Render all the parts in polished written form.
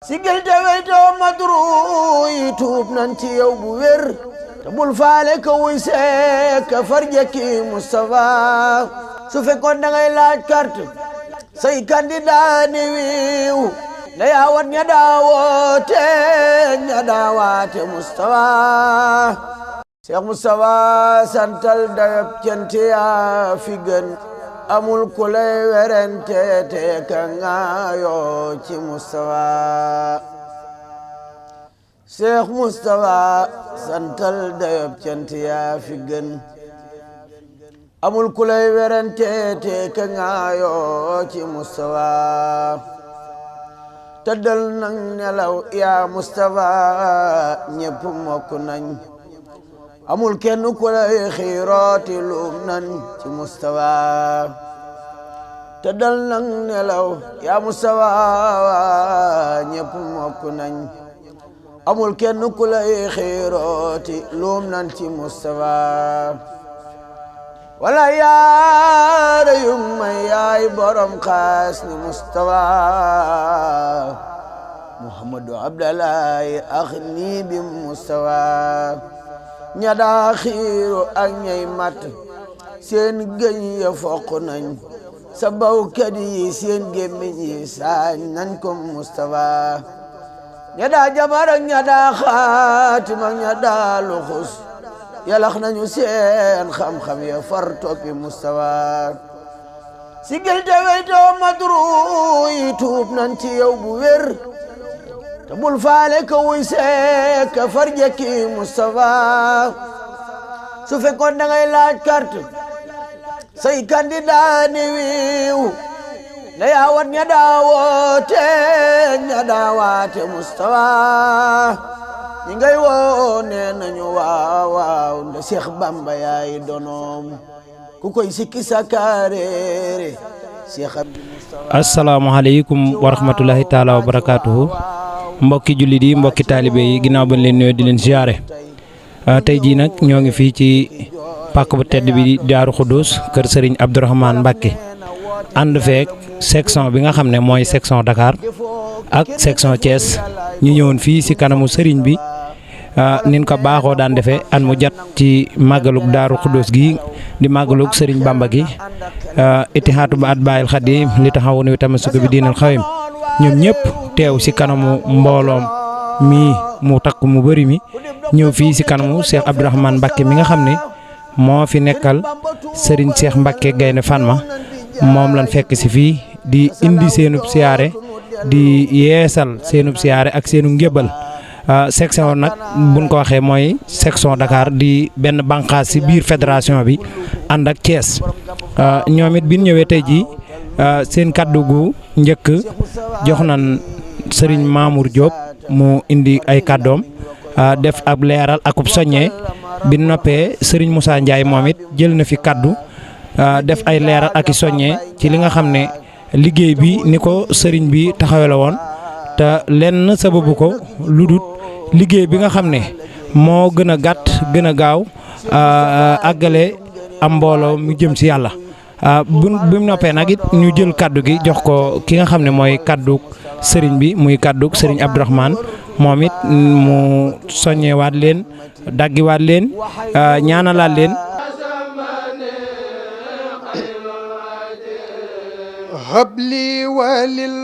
sigil te weytoo madru yi tuub nan ci yow bu wér te bul faale ka wuy see ka farjekki Moustapha su fekkoon da ngay laaj carte say candidat ni wiiw na yaawat ña daawoote ña daawaate Moustapha Cheikh Moustapha santal dayab cant yaa fi gën amul ku lay werante te ka ngaayoo ci Moustapha Cheikh Moustapha santal dayab cant yaa fi gën amul ku lay werante te ka ngaayoo ci Moustapha tëddal nang nelaw yaa Moustapha ñépp mokk nañ amul kenn ku lay xiirooti luum nan ci Moustapha tëddal nang nelaw yaa Moustapha ñépp mokk nañ amul kenn ku lay xiirooti luum nan ci Moustapha wala yaara yum may yaay borom xaas ni Moustapha Muhammadu Abdallahi ax nii bi Moustapha ña daa xiiru ak ñay mat seen gëñ ya foq nañ sa bawkat yi seen gémmiñ yi saañ nañ ko Moustapha ña daa jabar ak ña daa xaatim ak ña daa luxus yalax nañu seen xam-xam ya far toppi Moustapha sigil te weytoo madru yi tuub nan ci yow bu wér te bul faale ka wuy see ka farjekki Moustapha su fekkoon da ngay laaj carte say candidat ni wiiw na yaawat ña daawoote ña daawaate Moustapha ñi ngay woo nee nañu waaw nda Cheikh Bamba yaay donoom ku koy sikki sakaareere Cheikh Abdou Moustapha. asalaamaaleykum wa rahmatulahi taala wa barakaatuhu mbokki jullit yi mbokki taalibe yi ginnaaw bañ leen nuyoo di leen ziare tey jii nag ñoo ngi fii ci pàkk bu tedd bi di Daaru Xuddus kër Serigne Abdourahmane Mbacké ànd feek section bi nga xam ne mooy section Dakar ak section Thiès ñu ñëwoon fii si kanamu Serigne bi nin ko baaxoo daan defee at mu jat ci màggalug Daaru Xuddus gi di màggalug Serigne Bamba gi itihaatu ba at bàyyil xadim li taxawu ni tamit sukk bi diinal xawim ñoom ñëpp teew si kanamu mbooloom mii mu takk mu bëri mi ñëw fii si kanamu Cheikh Abdourahmane Mbacké mi nga xam ne moo fi nekkal Serigne Cheikh Mbacké Gaynde Fatma moom lañ fekk si fii di indi seenub siyaare di yeesal seenub siyaare ak seenu ngébal section nag buñ ko waxee mooy section Dakar di benn bànqaas si biir fédération bi ànd ak Thiès ñoom it bi ñu ñëwee tey jii seen kaddu gu njëkk jox nañ Serigne Mamour Diop mu indi ay kaddoom def ab leeral akub soññee bi noppee Serigne Moussa Ndiaye moom it jël na fi kaddu def ay leeral ak i soññee ci li nga xam ne liggéey bi ni ko Serigne bi taxawe la woon te lenn sababu ko lu dut liggéey bi nga xam ne moo gën a gàtt gën a gaaw àggale am mbooloo mu jëm si yàlla bi mu noppee nag it ñu jël kaddu gi jox ko ki nga xam ne mooy kaddu Serigne bi muy kaddu Serigne Abdourahmane moom it mu soññewaat leen daggiwaat leen ñaanalaat leen habli walil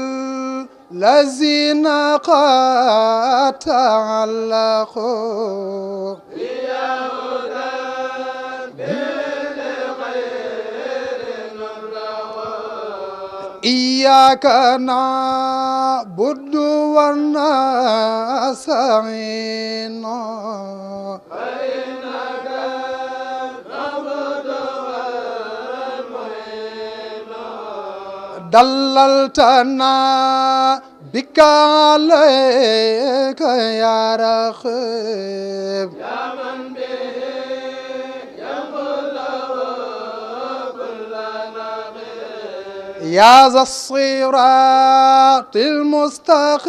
lazina qad ta'allaqu iyyaka na'budu wa nasta'inu dallaltana bika alayka ya rakhib ya man bihi يا ذا الصراط المستقيم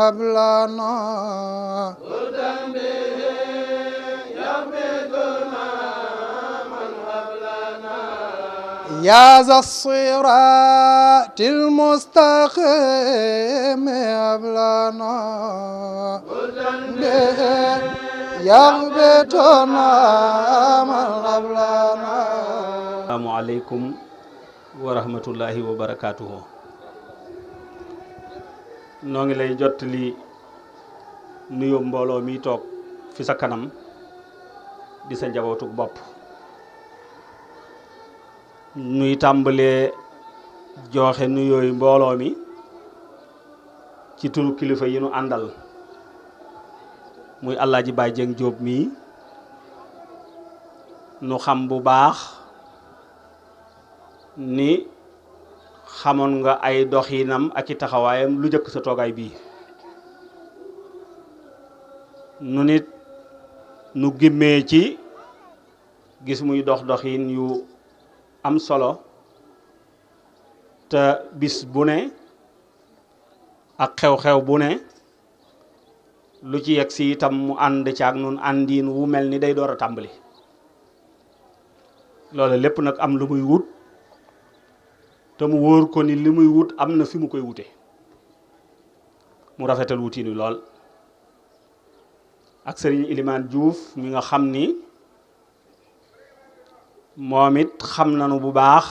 هب لنا هدى به يهبطنا من هب لنا يا ذا الصراط المستقيم لنا به يغبطنا من قبلنا. السلام عليكم ورحمة الله وبركاته. noo ngi lay jottali nuyoo mbooloo mi toog fi sa kanam di sa njabootu bopp. nuy tàmbalee joxe nuyooyu mbooloo mi ci turu kilifa yi nu àndal muy Alaaji Baay Jeng Jóob mii nu xam bu baax ni xamoon nga ay doxinam ak i taxawaayam lu jëkk sa toogaay bii. nu nit nu gimmee ci gis muy doxin yu am solo te bis bu ne ak xew-xew bu ne lu ci yegg si itam mu ànd ci ak nun àndiin wu mel ni day door a tàmbali. loolu lépp nag am lu muy wut te mu wóor ko ni li muy wut am na fi mu koy wute mu rafetal wutiin wi lool. ak sëriñ Ilimaan Juuf mi nga xam ni moom it xam nanu bu baax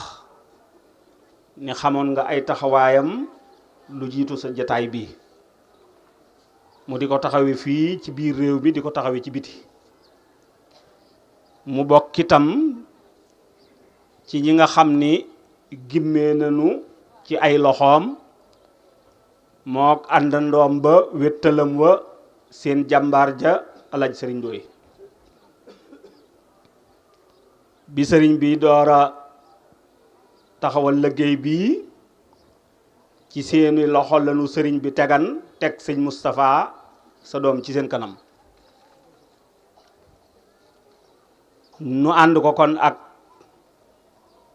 ni xamoon nga ay taxawaayam lu jiitu sa jataay bi mu di ko taxawe fii ci biir réew mi di ko taxawe ci biti. mu bokk itam ci ñi nga xam ni gimmee nañu ci ay loxoom mook àndandoom ba wéttalam wa seen jàmbaar ja Alaaji Sëriñ Ndooy. bi sëriñ bi doora taxawal liggéey bii ci seeni loxo lañu sëriñ bi tegan teg sëñ Moustapha sa doom ci seen kanam. nu ànd ko kon ak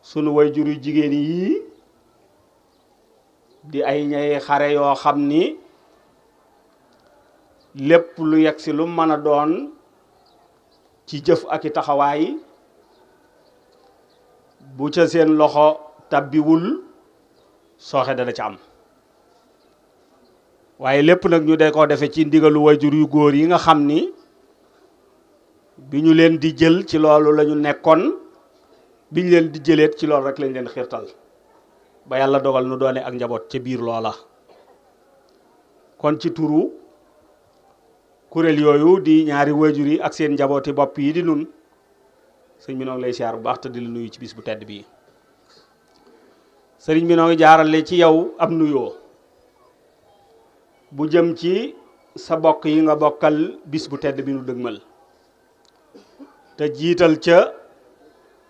sunu wayjur yu jigéen yi di ay ñay xare yoo xam ni lépp lu yegg si lu mën a doon ci jëf ak i taxawaay bu ca seen loxo tabbiwul sooxe dana ca am. waaye lépp nag ñu de ko defe ci ndigalu wayjur yu góor yi nga xam ni bi ñu leen di jël ci loolu la ñu nekkoon, bi ñu leen di jëleet ci loolu rek lañ leen xiirtal ba yàlla dogal nu doone ak njaboot ca biir loola. kon ci turu kuréel yooyu di ñaari wayjur yi ak seen njabooti bopp yi di nun sëñ bi noo ngi lay siyaar bu baax te di la nuyu ci bis bu tedd bii. sëriñ bi noo ngi jaarale ci yow am nuyoo bu jëm ci sa bokk yi nga bokkal bis bu tedd bi nu dëgmal te jiital ca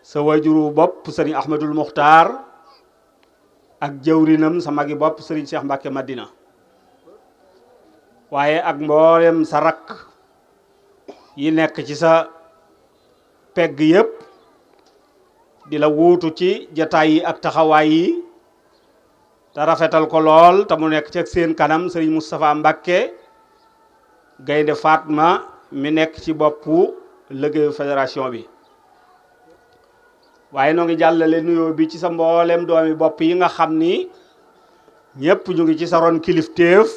sa wayjuru bopp sëriñ Ahmadul Muxtaar ak jëwrinam sa magi bopp sëriñ Cheikh Mbacke Madina, waaye ak mboolem sa rakk yi nekk ci sa pegg yépp di la wuutu ci jataay yi ak taxawaay yi te rafetal ko lool te mu nekk ci seen kanam sëriñ Moustapha Mbacke Gaynde Fatma mi nekk ci boppu liggéeyu fédération bi. waaye noo ngi jàllale nuyoo bi ci sa mboolem doomi bopp yi nga xam ni ñépp ñu ngi ci sa ron kilifteef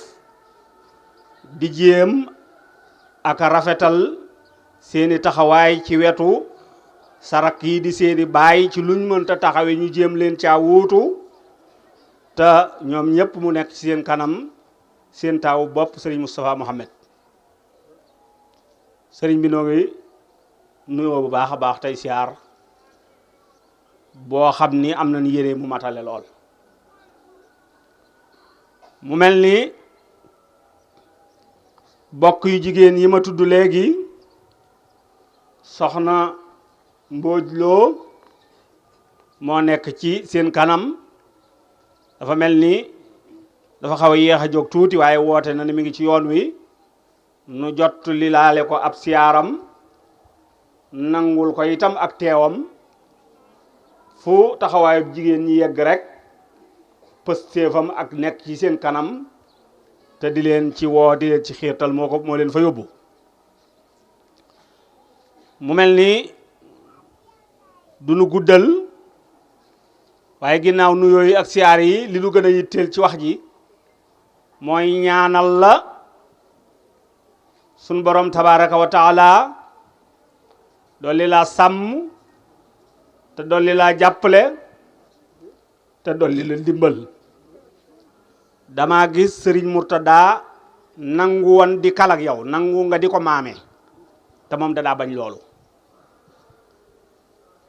di jéem ak rafetal seeni taxawaay ci wetu sarak yi di seeni baay ci luñ mënta taxawe ñu jéem leen caa wuutu te ñoom ñépp mu nekk ci seen kanam seen taawu bopp sëriñ Moustapha Mohamed. sëriñ bi noo ngi nuyoo bu baax a baax tey siyaar boo xam ni am nañ yére mu matale lool. mu mel ni bokk yu jigéen yi ma tudd léegi soxna Mbóoj Loo moo nekk ci seen kanam, dafa mel ni dafa xaw a yéex a jóg tuuti waaye woote na ni mi ngi ci yoon wi nu jot li laale ko ab siyaaram nangul ko itam ak teewam fu taxawaayu jigéen ñi yegg rek pëstéefam ak nekk ci seen kanam te di leen ci woo di leen ci xiirtal moo leen fa yóbbu. mu mel ni du nu guddal waaye ginnaaw nuyoo yi ak siyaar yi li nu gën a yitteel ci wax ji mooy ñaanal la sun borom tabaraka wa taala dolli laa sàmm te dolli laa jàppale te dolli la ndimbal. dama gis sëriñ Murtada nangu woon di kalak yow, nangu nga di ko maame, te moom dadaa bañ loolu,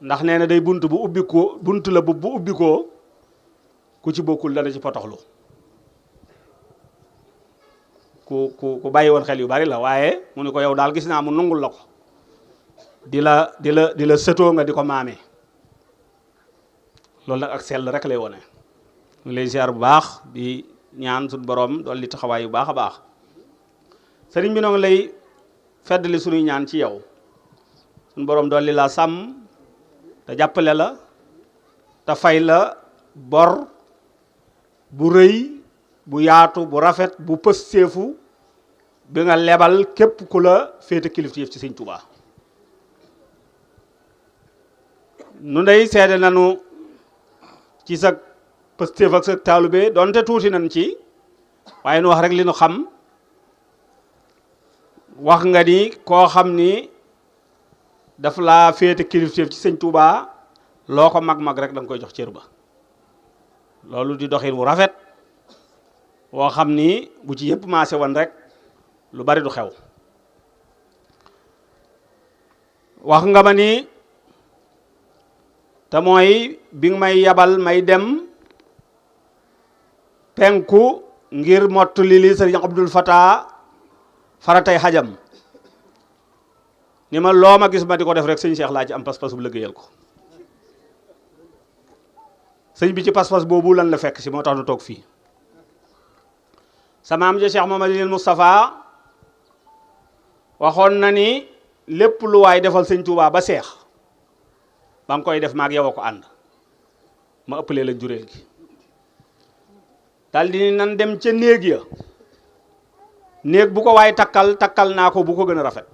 ndax nee na day bunt bu ubbi ko, bunt la bu ubbi ko ku ci bokkul dana ci potoxlu. ku bàyyi woon xel yu bari la, waaye mu ne ko yow daal gis naa mu nangul la ko, di la sëtoo nga di ko maame. loolu nag ak sell rek lay wone. ñu lay ziar bu baax di ñaan suñu borom dolli taxawaay yu baax a baax. sëriñ bi noo ngi lay feddali suñuy ñaan ci yow, suñu borom dolli la sàmm te jàppale la te fay la bor bu rëy bu yaatu bu rafet bu pësseefu bi nga lebal képp ku la féete kilifteef ci sëñ Tuubaa. nu ndey seede nanu ci sa pëstéef ak sa taalube doonte tuuti nañ ci, waaye nu wax rek li nu xam. wax nga ni koo xam ni daf laa féete kilifteef ci sëñ Touba, loo ko mag-mag rek da nga koy jox cër ba. loolu di doxin wu rafet woo xam ni bu ci yëpp maase woon rek lu bari du xew. wax nga ma ni te mooy bi nga may yabal may dem penku ngir mottali li sëriñ Abdul Fatah faratay xajam, ni ma loo ma gis ma di ko def rek sëñ Cheikh laa ci am pas-pas bu liggéeyal ko. sëñ bi ci pas-pas boobu lan la fekk si moo tax nu toog fii. sama am ja Cheikh Mamadou Moustapha waxoon na ni lépp lu waay defal sëñ Touba ba seex ba nga koy def maag yow a ko ànd, ma ëppalee la jureel gi. daldi ni nan dem ca néeg ya, néeg bu ko waay takkal naa ko bu ko gën a rafet.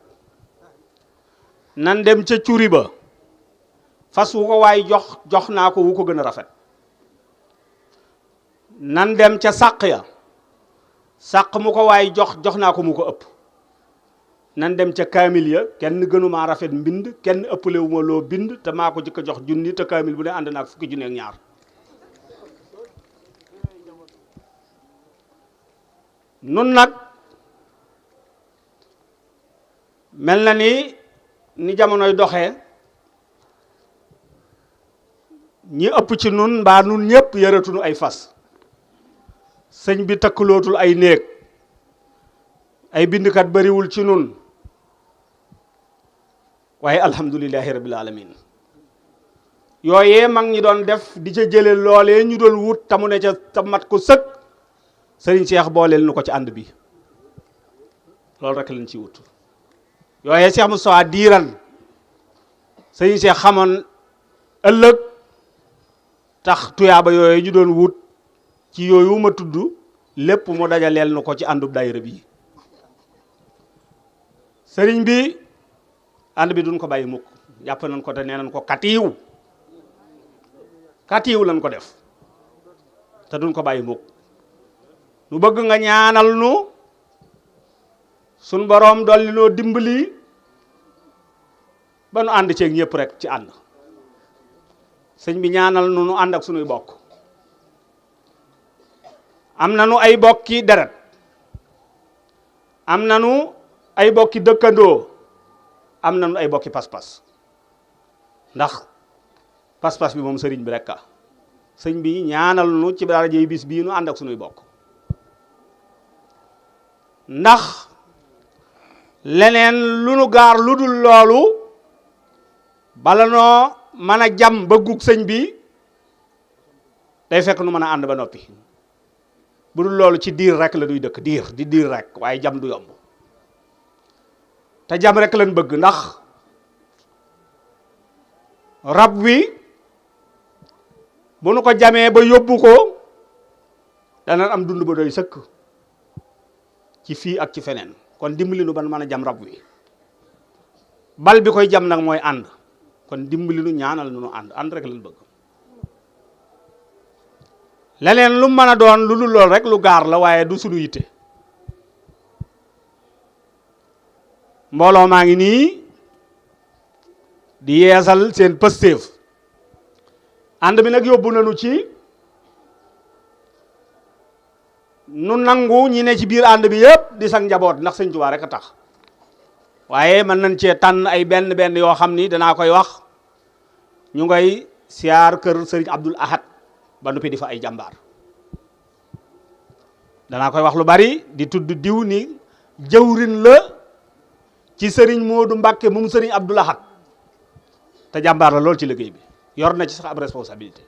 nan dem ca curi ba, fas wu ko waay jox naa ko wu ko gën a rafet. nan dem ca sàq ya, sàq mu ko waay jox naa ko mu ko ëpp. nan dem ca kaamil ya, kenn gënumaa rafet mbind, kenn ëppale wu ma loo bind, te maa ko jëkk a jox junni, te kaamil bu ne ànd naa ak fukki junni ak ñaar. nun nag mel na ni jamonoy doxee, ñi ëpp ci nun mbaa nun ñëpp yëratunu ay fas. sëñ bi takkalootul ay néeg, ay bindkat bariwul ci nun, waaye alhamdulillahi rabbil alamin. yooyee mag ñi doon def di ca jële loolee ñu doon wut tamu ne ca ta mat ko sëkk, sëriñ Cheikh booleel nu ko ci ànd bi. loolu rek lañ ci wut. yooyee Cheikh Moustapha diiran sëriñ Cheikh xamoon ëllëg tax tuyaaba yooyee ñu doon wut ci yooyu ma tudd lépp mu dajaleel nu ko ci àndub daayira bi. sëriñ bi ànd bi duñ ko bàyyi mukk, jàpp nañ ko te nee nañ ko katiiw lañ ko def te duñ ko bàyyi mukk. nu bëgg nga ñaanal nu sun boroom dolli noo dimbali ba nu ànd ceeg ñëpp rek ci ànd. sëñ bi ñaanal nu ànd ak sunuy bokk. am nanu ay bokki deret, am nanu ay bokki dëkkandoo, am nanu ay bokki pas-pas, ndax pas-pas bi moom sëriñ bi rek a. sëñ bi ñaanal nu ci darajey bis bii nu ànd ak sunuy bokk, ndax leneen lu nu gaar lu dul loolu bala noo mën a jam bëggug sëñ bi day fekk nu mën a ànd ba noppi. bu dul loolu ci diir rek la duy dëkk, diir rek, waaye jam du yomb. te jam rek lañ bëgg, ndax rab wi bu nu ko jamee ba yóbbu ko dana am dund ba doy sëkk ci fii ak ci feneen. kon dimbali nu ban mën a jam rab wi. bal bi koy jam nag mooy ànd, kon dimbali nu ñaanal nu ànd rek lañ bëgg. leneen lu mën a doon lu dul lool rek lu gaar la waaye du sunu yitte. mbooloo maa ngi nii di yeesal seen pëstéef ànd bi nag yóbbu nañu ci nu nangu ñi ne ci biir ànd bi yëpp di sang njaboot ndax Sëñ Tuubaa rek a tax waaye mën nañ cee tànn ay benn benn yoo xam ni danaa koy wax. ñu ngay siyaar kër sëriñ Abdul Ahad ba noppi di fa ay jàmbaar danaa koy wax lu bari di tudd diw ni jëwrin la ci sëriñ Moodu Mbàkke moom sëriñ Abdul Ahad te jàmbaar la lool ci liggéey bi yor na ci sax ab responsabilité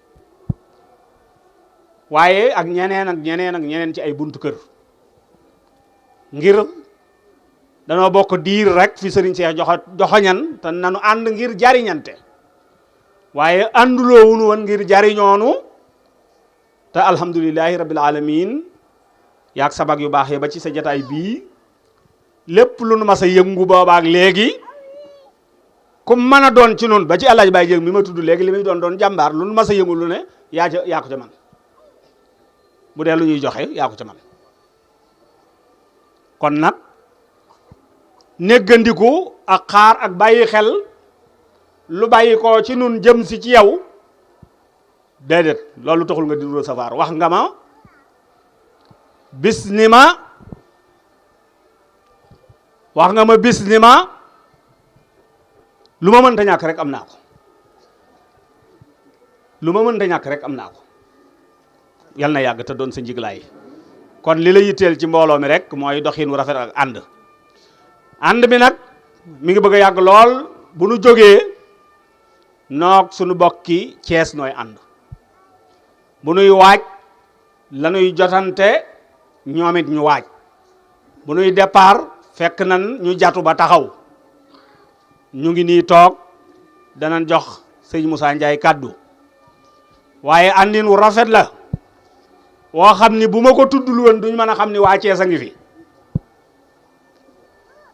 waaye ak ñeneen ci ay buntu kër ngir danoo bokk diir rek fi sëriñ Seex joxoñan te nanu ànd ngir jariñante waaye ànduloo wunu woon ngir jariñoonu te alhamdulillahi rabbil alamin yaag sabag yu baax yi ba ci sa jataay bii lépp lu nu mas a yëngu boobaak léegi ku mën a doon ci noonu ba ci Alaaji Baay Jéeg mi ma tudd léegi li muy doon jàmbaar lu nu mas a yëngu lu ne yaa ko ca man bu dee lu ñuy joxe yaa ko ca man kon nag néggandiku ak xaar ak bàyyi xel lu bàyyi ko ci nun jëm si ci yow déedéet loolu taxul nga di recevoir wax nga ma bis ni ma lu ma mënta ñàkk rek am naa ko yal na yàgg te doon sa njiglaay kon li la yitteel ci mbooloo mi rek mooy doxin wu rafet ak ànd bi nag mi ngi bëgg a yàgg lool bu nu jógee noog suñu bokki Cees nooy ànd bu nuy waaj la nuy jotante ñoom it ñu waaj bu nuy départ fekk nan ñu jatu ba taxaw ñu ngi nii toog danañ jox sëñ Moussa Ndiaye kàddu waaye àndin wu rafet la woo xam ni bu ma ko tuddul woon duñ mën a xam ni waa Cees a ngi fi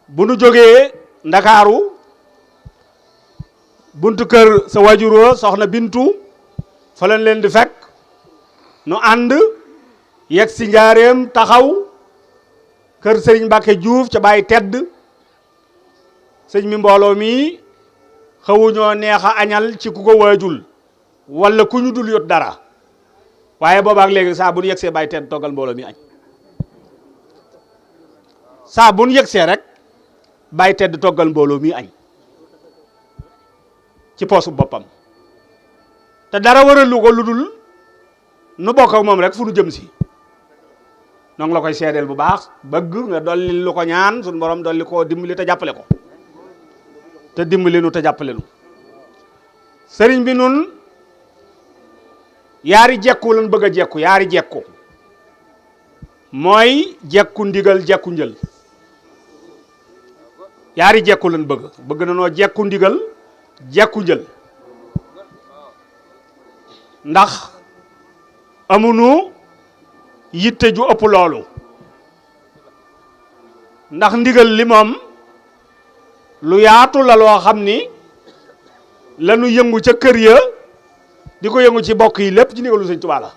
bu nu jógee Ndakaaru buntu kër sa wajuroo soxna Bintu fa lañ leen di fekk nu ànd yegg si njaareem taxaw kër sëriñ Mbàkke Juuf ca Baay Tedd sëñ mi mbooloo mi xawuñoo neex a añal ci ku ko waajul wala ku ñu dul yot dara waaye boobaak léegi saa bu nu yegsee Baay Tedd toggal mbooloo mi añ saa bu nu yegsee rek Baay Tedd toggal mbooloo mi añ ci poosu boppam te dara waralu ko lu dul nu bokk ak moom rek fu nu jëm si noonu la koy seedeel bu baax bëgg nga dolli lu ko ñaan suñu borom dolli koo dimbali te jàppale ko te dimbali nu te jàppale nu sëriñ bi nun yaari jekku lan bëgg a jekku yaari jekku mooy jekku ndigal jekku njël yaari jekku lan bëgg na noo jekku ndigal jekku njël ndax amunu yitte ju ëpp loolu ndax ndigal li moom lu yaatu la loo xam ni lanu yëngu ca kër ya di ko yëngu ci bokk yi lépp ci ndigalu Sëñ Tuubaa la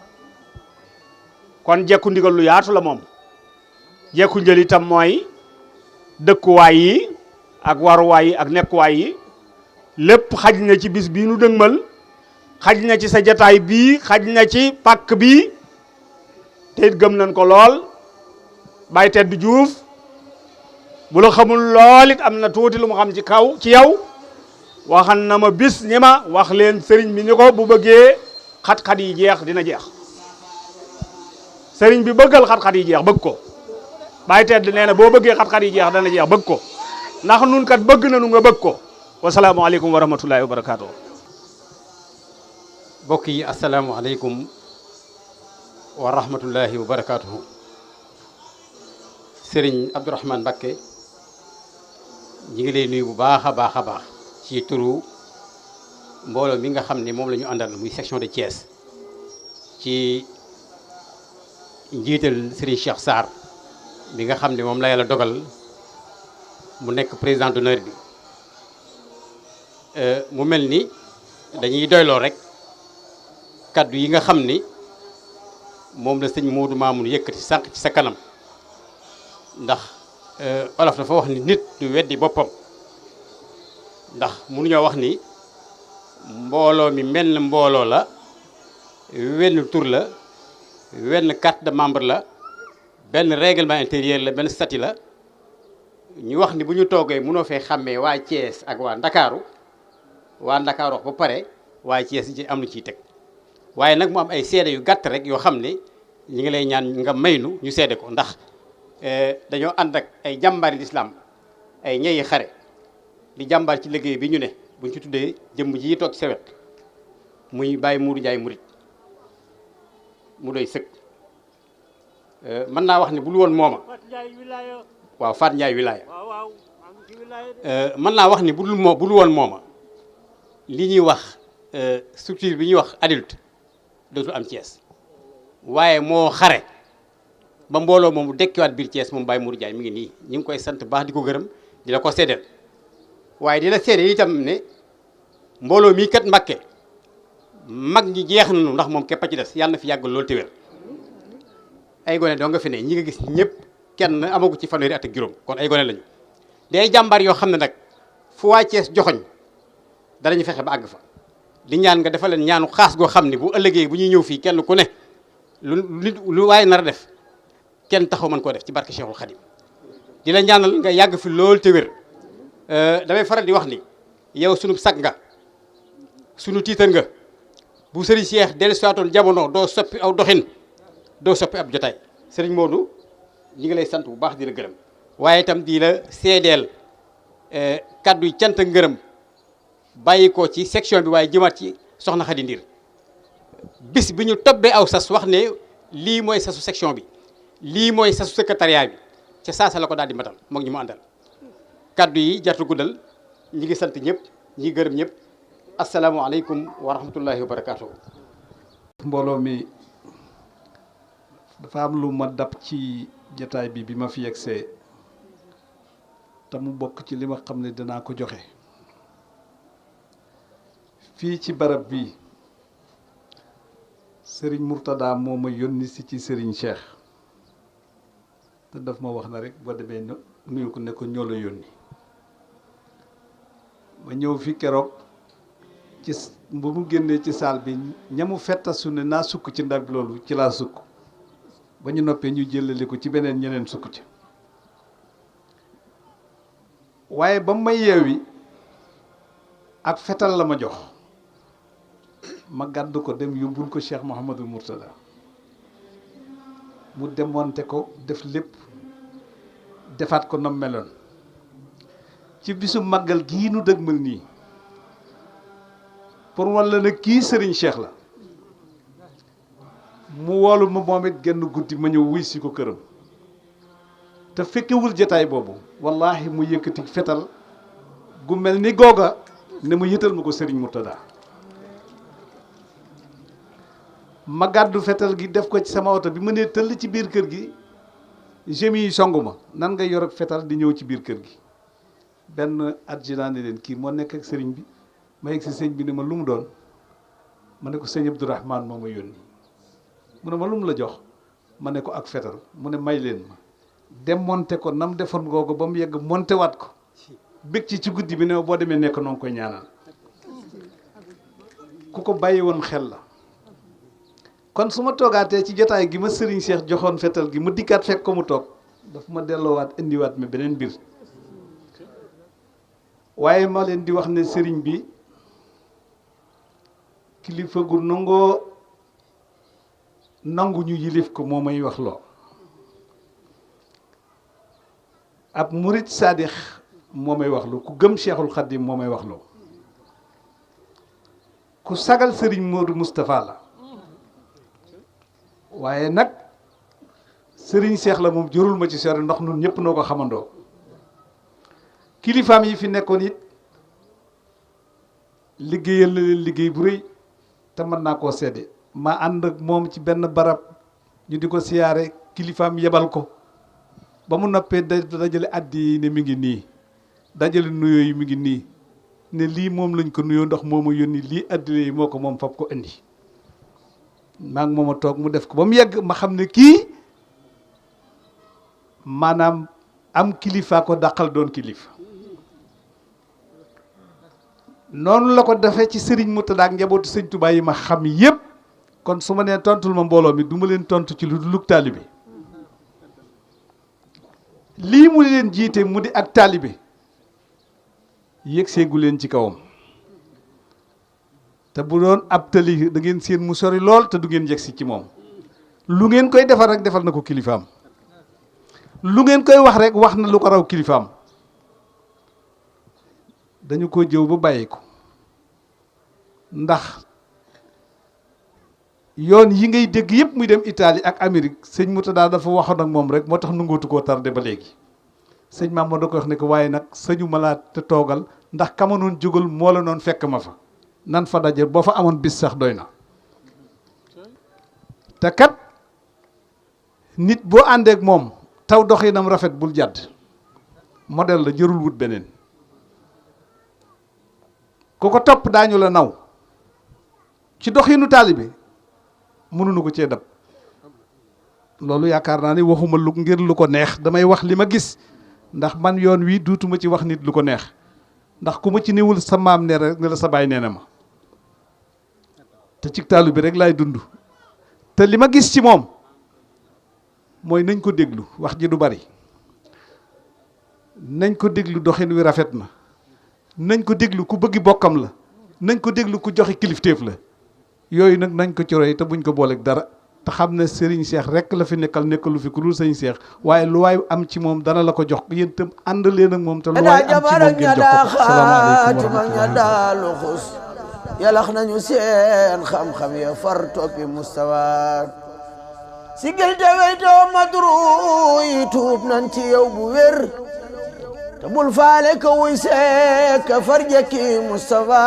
kon jekku ndigal lu yaatu la moom jekku njël itam mooy dëkkuwaay yi ak waruwaay yi ak nekkuwaay yi lépp xaj na ci bis bii nu dëgmal xaj na ci sa jataay bii xaj na ci pàkk bii te it gëm nañ ko lool Baay Tedd Juuf bu la xamul lool it am na tuuti lu mu xam ci kaw ci yow waxan na ma bis ñi ma wax leen sëriñ bi ni ko bu bëggee xat-xat yi jeex dina jeex sëriñ bi bëggal xat-xat yi jeex bëgg ko Baay Tedd nee na boo bëggee xat-xat yi jeex dana jeex bëgg ko ndax nun kat bëgg nañu nga bëgg ko wasalaamaaleykum wa rahmatullahi wa barakaatu. mbokk yi asalaamaaleykum wa rahmatullahi wa barakaatuhu. Sëriñ Abdourahmane Mbacké ñi ngi lay nuyu bu baax a baax a baax ci turu mbooloo mi nga xam ne moom la ñu àndal muy section de Thiès ci njiital Serigne Cheikh Sarr bi nga xam ne moom la yàlla dogal mu nekk président d'honneur bi mu mel ni dañuy doyloo rek kaddu yi nga xam ni moom la sëñ Modou Mamoun yëkkati sànq ci sa kanam ndax olof dafa wax ni nit du weddi boppam ndax mënuñoo wax ni mbooloo mi menn mbooloo la wenn tur la wenn carte de membre la benn règlement intérieur la benn statut la ñu wax ni bu ñu toogee mënoo fee xàmmee waa Thiès ak waa Ndakaaru wax ba pare waa Thiès ci am na ciy teg waaye nag mu am ay seede yu gàtt rek yoo xam ne ñi ngi lay ñaan nga maynu ñu seede ko ndax dañoo ànd ak ay jàmbaari lislaam ay ñeyi xare di jàmbaar ci liggéey bi ñu ne buñ ci tuddee jëmm ji toog ci sa wet muy Baye Mourou Ndiaye murit mu doy sëkk mën naa wax ne bu dul woon mooma waaw Faat Ndiaye wilaya mën naa wax ni bu dul woon mooma li ñuy wax structure bi ñuy wax adulte dootul am Thiès waaye moo xare ba mbooloo moomu dekkiwaat biir Thiès moom Baye Mourou Ndiaye mi ngi nii ñu ngi koy sant baax di ko gërëm di la ko seedeel waaye di la seedeel itam ne mbooloo mii kat Mbàkke mag ñi jeex nañu ndax moom képp a ci des yàlla na fi yàgg loolu te wér ay gone doo nga fi ne ñi nga gis ñëpp kenn amagu ci fanweeri at ak juróom kon ay gone lañu day jàmbaar yoo xam ne nag fu waa Thiès joxoñ danañu fexe ba àgg fa di ñaan nga defal leen ñaanu xaas goo xam ne bu ëllëgee bu ñuy ñëw fii kenn ku ne lu waaye nar a def kenn taxaw mën koo def ci barke Cheikhul Khadim di la ñaanal nga yàgg fi loolu te wér damay faral di wax ni yow sunu sag nga sunu tiitar nga bu Serigne Cheikh dellusiwaatoon jamono doo soppi aw doxin doo soppi ab jotaay Serigne Modou ñi ngi lay sant bu baax di la gërëm waaye itam di la seedeel kaddu yi cant ak ngërëm bàyyi ko ci section bi waaye jëmaat ci soxna Khady Ndir bis bi ñu tobbee aw sas wax ne lii mooy sasu section bi lii mooy sasu secrétariat bi ca saasa la ko daal di matal moog ñi mu àndal kaddu yi jartu guddal ñi ngi sant ñëpp ñi ngi gërëm ñëpp asalaamaaleykum wa rahmatullahi wa barakaatu. mbooloo mi dafa am lu ma dab ci jataay bi ma fi yegsee te mu bokk ci li ma xam ne dinaa ko joxe fii ci barab bi Serigne Mourtada moo ma yónni si ci Serigne Cheikh te daf ma wax na rek boo demee nuyu ko ne ko ñoo la yónni ma ñëw fi keroog ci bu mu génnee ci saal bi ñamu fettasu ne naa sukk ci ndab loolu ci laa sukk ba ñu noppee ñu jëlali ko ci beneen ñeneen sukk ci waaye ba may yeewi ak fetal la ma jox ma gàddu ko dem yóbbul ko Cheikh Mouhamadou Mourtada mu démonté ko def lépp defaat ko nam meloon ci bisu màggal gii nu dëgmal nii pour walla ne kii Serigne Cheikh la mu woolu ma moom it genn guddi ma ñëw wuy si ko këram te fekkewul jataay boobu wallahi mu yëkkati fetal gu mel ni googa ne ma yëtal ma ko Serigne Mourtada ma gàddu fetal gi def ko ci sama oto bi ma nee tëll ci biir kër gi jeunes yi songu ma nan nga yor ak fetal di ñëw ci biir kër gi benn adjudant ne leen kii moo nekk ak sëriñ bi ma yegg si sëñ bi ne ma lu mu doon ma ne ko sëñ Abdourahmane moo ma yónni mu ne ma lu mu la jox ma ne ko ak fetal mu ne may leen ma démonté ko nam defoon googu ba mu yegg monté waat ko bég ci guddi bi ne ma boo demee nekk noo ngi koy ñaanal ku ko bàyyi woon xel la kon su ma toogaatee ci jotaay gi ma Serigne Cheikh joxoon fetal gi ma dikkaat fekk ko mu toog daf ma delloowaat indiwaat ma beneen mbir waaye ma leen di wax ne Serigne bi kilifa gu nangu ñu yilif ko moo may wax loo ab murit saadix moo may wax loo ku gëm Cheikhul Khadim moo may wax loo ku sagal Serigne Modou Moustapha la waaye nag Serigne Cheikh la moom jërul ma ci sori ndax nun ñëpp noo ko xamandoo kilifaam yi fi nekkoon it liggéeyal na leen liggéey bu rëy te mën naa koo sedde ma ànd ak moom ci benn barab ñu di ko siyaare kilifaam yebal ko ba mu noppee dajale addi yi ne mi ngi nii dajale nuyoo yi mi ngi nii ne lii moom lañ ko nuyoo ndax moo ma yónni lii addi yi moo ko moom fab ko indi maa ngi moom a toog mu def ko ba mu yegg ma xam ne kii maanaam am kilifa ko dàqal doon kilifa. noonu la ko defee ci sëriñ Murtada ak njabootu sëñ Tuubaa yi ma xam yépp kon su ma nee tontul ma mbooloo mi du ma leen tontu ci lu dul taalibe lii mu leen jiite mu di ak taalibe yëg seegu leen ci kawam te bu doon ab tali da ngeen seen mu sori lool te du ngeen yegsi ci moom lu ngeen koy defal rek defal na ko kilifaam lu ngeen koy wax rek wax na lu ko raw kilifaam dañu ko jëw ba bàyyi ko ndax yoon yi ngay dégg yëpp muy dem Italie ak Amérique sëñ Murtada dafa waxoon ak moom rek moo tax nangootu koo tardé ba léegi sëñ maam moo da ko wax ne ko waaye nag sëñu ma laa te toogal ndax kama noon jógal moo la noon fekk ma fa nan fa daje boo fa amoon bis sax doy na te kat nit boo àndeek moom taw doxinam rafet bul jàdd modèle la jërul wut beneen ku ko topp daañu la naw ci doxinu taalibe mënuñu ko cee dab loolu yaakaar naa ni waxuma lu ngir lu ko neex damay wax li ma gis ndax man yoon wi duutuma ci wax nit lu ko neex ndax ku ma ci niwul sa maam ne rek ne la sa baay nee na ma te ci taalibe rek laay dund te li ma gis ci moom mooy nañ ko déglu wax ji du bari nañ ko déglu doxin wi rafet na nañ ko déglu ku bëggi bokkam la nañ ko déglu ku joxe kilifteef la yooyu nag nañ ko ci roy te buñ ko booleeg dara te xam ne Serigne Cheikh rek la fi nekkal nekkalu fi ku dul Serigne Cheikh waaye lu waay am ci moom dana la ko jox yéen itam ànd leen ak moom te lu waay am ci moom ngeen jox ko salaamaaleykum wa rahmatulah. yalax nañu seen xam-xam ya far toppi mustawa sigil te weytoo madru yi tuub nañ ci yow bu wér te bul faale ka wuy seek ka far jekki Moustapha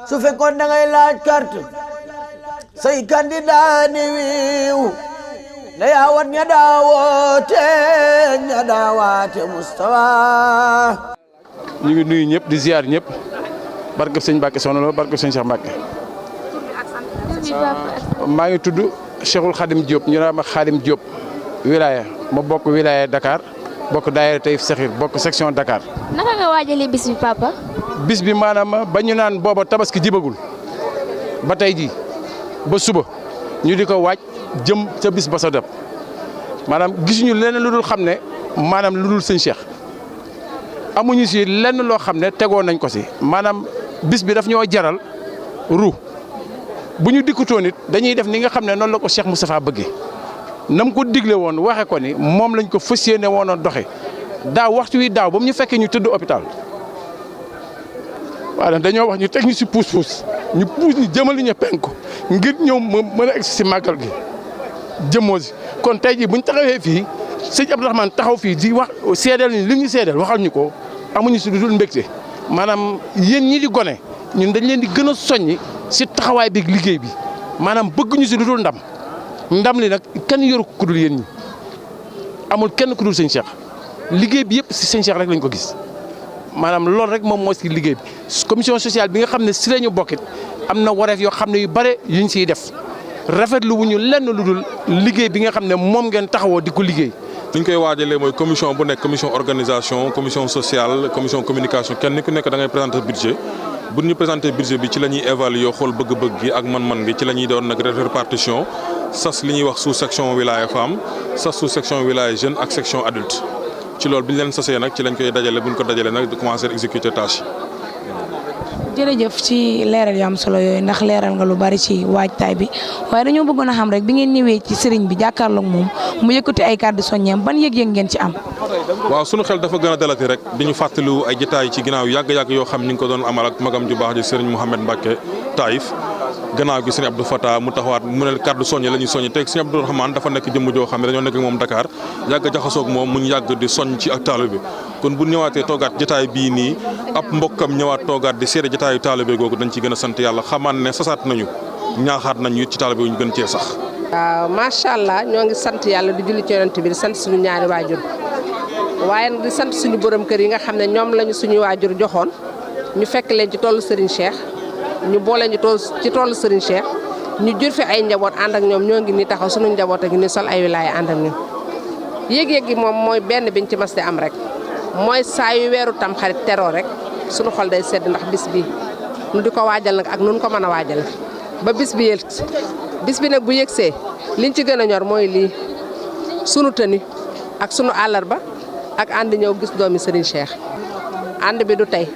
su fekkoon da ngay laaj carte say candidat ni wiiw na yaawat ña daawoote ña daawaate Moustapha. ñu ngi nuyu ñëpp di ziar ñëpp barke sëñ Mbacke Soxna Lo barke sëñ Cheikh Mbacke. maa ngi tudd Cheikhul Khadim Diop ñu naan ma Khadim Diop wilaya ma bokk wilaya Dakar. bokk daayira Taïf Sakhir bokk section Dakar. naka nga waajalee bis bi papa. bis bi maanaam ba ñu naan booba tabaski jibagul ba tey ji ba suba ñu di ko waaj jëm ca bis ba sa dab maanaam gisuñu lenn lu dul xam ne maanaam lu dul sëñ Cheikh amuñu si lenn loo xam ne tegoon nañ ko si maanaam bis bi daf ñoo jaral ru bu ñu dikkutoon it dañuy def ni nga xam ne noonu la ko Cheikh Moustapha bëggee. nam ko digle woon waxe ko ni moom lañ ko fas yéene woon a doxe daaw waxtu wi daaw ba mu ñu fekkee ñu tëdd hôpital waaw dañoo wax ñu teg ñu si puus ñu jëmali ñu penku ngir ñëw mën a egsi si màggal gi jëmmoo si kon tey jii buñ taxawee fii sëñ Abdourahmane taxaw fii di wax seedeel ni li ñu seedeel waxal ñu ko amuñu si lu dul mbégte maanaam yéen ñi di gone ñun dañ leen di gën a soññi si taxawaay bi liggéey bi maanaam bëgguñu si lu dul ndam li nag kenn yoru ku dul yéen ñi amul kenn ku dul sëñ Cheikh liggéey bi yëpp si sëñ Cheikh rek lañ ko gis maanaam loolu rek moom moo si liggéey bi commission sociale bi nga xam ne si la ñu bokkit am na wareef yoo xam ne yu bare yuñ siy def rafetlu wuñu lenn lu dul liggéey bi nga xam ne moom ngeen taxawoo di ko liggéey. ni ñu koy waajalee mooy commission bu nekk commission organisation commission sociale commission communication kenn ku nekk da ngay présenter budget bu ñu présenter budget bi ci la ñuy évaluer xool bëgg-bëgg gi ak man-man gi ci la ñuy doon nag répartition sas li ñuy wax sous section wilaya femme sas sous section wilaya jeune ak section adulte ci loolu bi ñu leen sasee nag ci lañ koy dajale bu ñu ko dajalee nag di commencer exécuter tâche yi. jërëjëf ci leeral yu am solo yooyu ndax leeral nga lu bari ci waajtaay bi waaye dañoo bëggoon a xam rek bi ngeen ñëwee ci sëriñ bi jàkkaarloog moom mu yëkkati ay kàddu soññeem ban yëg-yëg ngeen ci am. waaw sunu xel dafa gën a dalati rek di ñu fàttaliwu ay jotaay ci ginnaaw yàgg-yàgg yoo xam ni nga ko doon amal ak magam ju baax ji sëriñ Mouhamed Mbacke Taïf gannaaw gi sëriñ Abdou Fatah mu taxawaat mu ne kàddu soññe la ñuy soññe teg sëriñ Abdou Rahmane dafa nekk jëmm joo xam ne dañoo nekk moom Dakar yàgg jaxasoog moom mu ñu yàgg di soññ ci ak taalibe bi kon bu ñëwaatee toogaat jotaay bii nii ab mbokkam ñëwaat toogaat di seede jotaayu taalibe googu dañ ci gën a sant yàlla xamaan ne sasaat nañu ñaaxaat nañu it ci taalibe ñu gën cee sax. waaw macha allah ñoo ngi sant yàlla di julli ci yonent bi di sant suñu ñaari waajur waaye di sant suñu borom kër yi nga xam ne ñoom lañu suñu waajur joxoon ñu fekk leen ci tollu Serigne Cheikh ñu boole ñu ci tollu Serigne Cheikh ñu jur fi ay njaboot ànd ak ñoom ñoo ngi ni taxaw sunu njaboot ak ni sol ay wilaaya ànd ak ñun yéeg-yéeg gi moom mooy benn biñ ci mas di am rek mooy saa yu weeru tam xarit teroo rek sunu xol day sedd ndax bis bi nu di ko waajal nag ak nun ko mën a waajal ba bis bi yëg bis bi nag bu yëgsee liñ ci gën a ñor mooy lii sunu tëni ak sunu àllarba ak ànd ñëw gis doomi Serigne Cheikh ànd bi du tey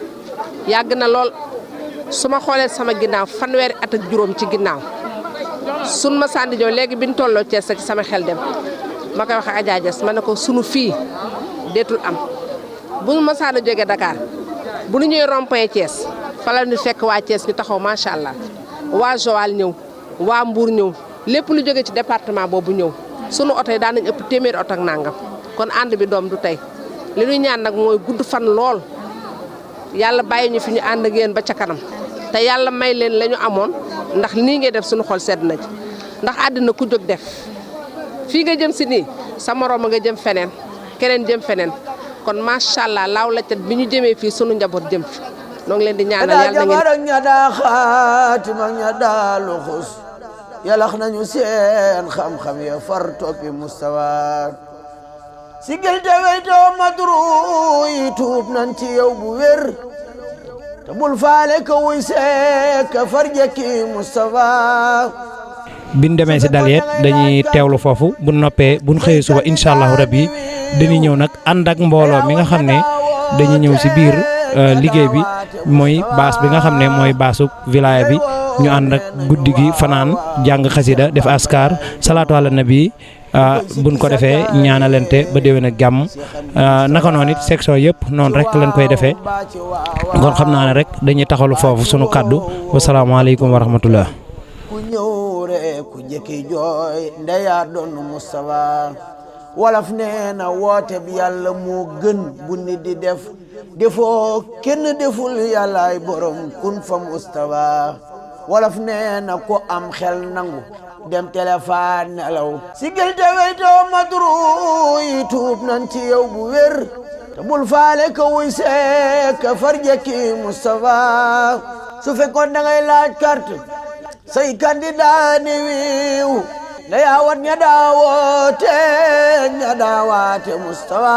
yàgg na lool su ma xoolee sama ginnaaw fanweeri at ak juróom ci ginnaaw sun ma sànni ñëw léegi biñ tolloo Thiès ci sama xel dem ma koy wax ak Adja Dias ma ne ko sunu fii deetul am bu ma sànni jógee Dakar bu nu ñëwee rond-point Thiès fa la ñu fekk waa Thiès ñu taxaw macha allah waa Joal ñëw waa Mbour ñëw lépp lu jóge ci département boobu ñëw sunu oto yi daan nañ ëpp téeméeri oto ak nangam kon ànd bi doom du tey li ñuy ñaan nag mooy gudd fan lool yàlla bàyyi ñu fi ñu ànd ak yéen ba ca kanam te yàlla may leen la ñu amoon ndax nii ngay def suñu xol sedd na ci ndax àddina ku jóg def fii nga jëm si nii sa morom nga jëm feneen keneen jëm feneen kon macha allah laaw la cat bi ñu jëmee fii sunu njaboot jëm fi noo ngi leen di ñaanal yàlla na ngeen ña daa xaatima ña daa luxus yalax nañu seen xam-xam ya far toppi mustawa sigil te weytoo madru yi tuub nan ci yow bu wér te bul faale ka wuy seek far jekki mustafa biñ demee si dal yet dañuy teewlu foofu bu noppee buñ xëyee suba incha allahu rabbi dañuy ñëw nag ànd ak mbooloo mi nga xam ne dañuy ñëw si biir liggéey bi mooy baas bi nga xam ne mooy baasu wilaya bi ñu ànd ak guddi gi fanaan jàng xasida def askar salaatu ala nabi buñ ko defee ñaanalante ba déwén ak jàmm naka noonu it section yëpp noonu rek lañ koy defee kon xam naa ne rek dañuy taxalu foofu sunu kaddu wasalaamaaleykum wa rahmatullah ku ñëw rek ku jëkki jooy ndeyaa doon Mustafa wolof nee na woote bi yàlla moo gën bu nit di def defoo kenn deful yàllaay borom kun fa Mustafa wolof nee na ko am xel nangu dem téléphone nelaw sigil te weytoo madru yi tuub nan ci yow bu wér te bul faale ka wuy seek far jekki Mustafa su fekkoon da ngay laaj carte say candidat ni wiiw nda yaa wat ña daawoote ña daawaate Mustafa